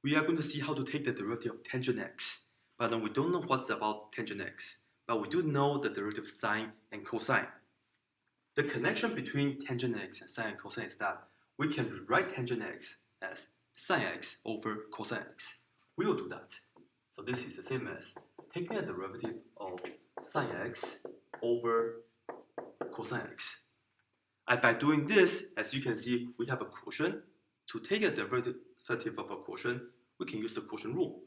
we are going to see how to take the derivative of tangent x. But we don't know what's about tangent x. But we do know the derivative of sine and cosine. The connection between tangent x and sine and cosine is that we can rewrite tangent x as sine x over cosine x. We will do that. So this is the same as taking the derivative of sine x over cosine x. And by doing this, as you can see, we have a quotient. To take a derivative of a quotient, we can use the quotient rule.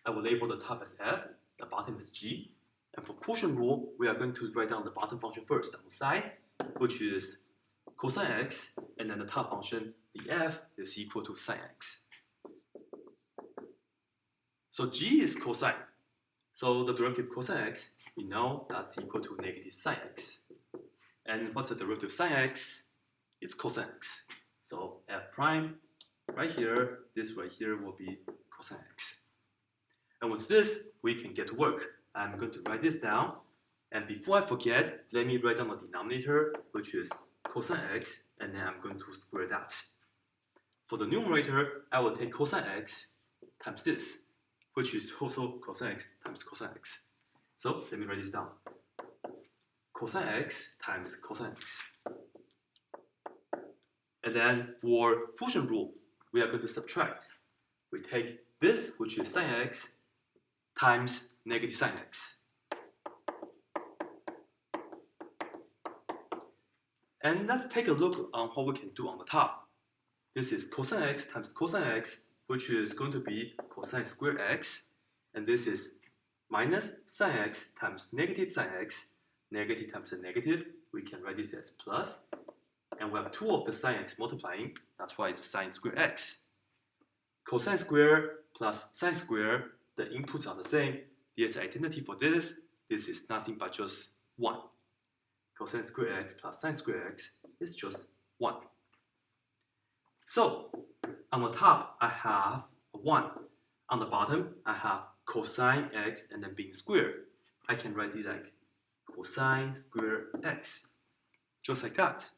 I will label the top as f, the bottom as g. And for quotient rule, we are going to write down the bottom function first on the side, which is cosine x, and then the top function, the f, is equal to sine x. So g is cosine. So the derivative of cosine x, we know that's equal to negative sine x. And what's the derivative of sine x? It's cosine x. So f prime, right here, this right here will be cosine x. And with this, we can get to work. I'm going to write this down. And before I forget, let me write down the denominator, which is cosine x, and then I'm going to square that. For the numerator, I will take cosine x times this, which is also cosine x times cosine x. So let me write this down. Cosine x times cosine x. And then for quotient rule, we are going to subtract. We take this, which is sine x, times negative sine x. And let's take a look on what we can do on the top. This is cosine x times cosine x, which is going to be cosine squared x. And this is minus sine x times negative sine x. Negative times a negative, we can write this as plus. And we have 2 of the sine x multiplying, that's why it's sine squared x. Cosine squared plus sine squared, the inputs are the same. There's identity for this. This is nothing but just 1. Cosine squared x plus sine squared x is just 1. So, on the top, I have a 1. On the bottom, I have cosine x and then being squared. I can write it like cosine squared x, just like that.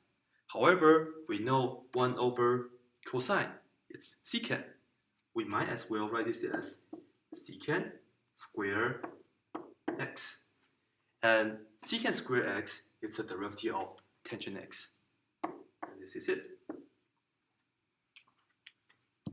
However, we know 1 over cosine, it's secant. We might as well write this as secant square x. And secant square x is the derivative of tangent x. And this is it.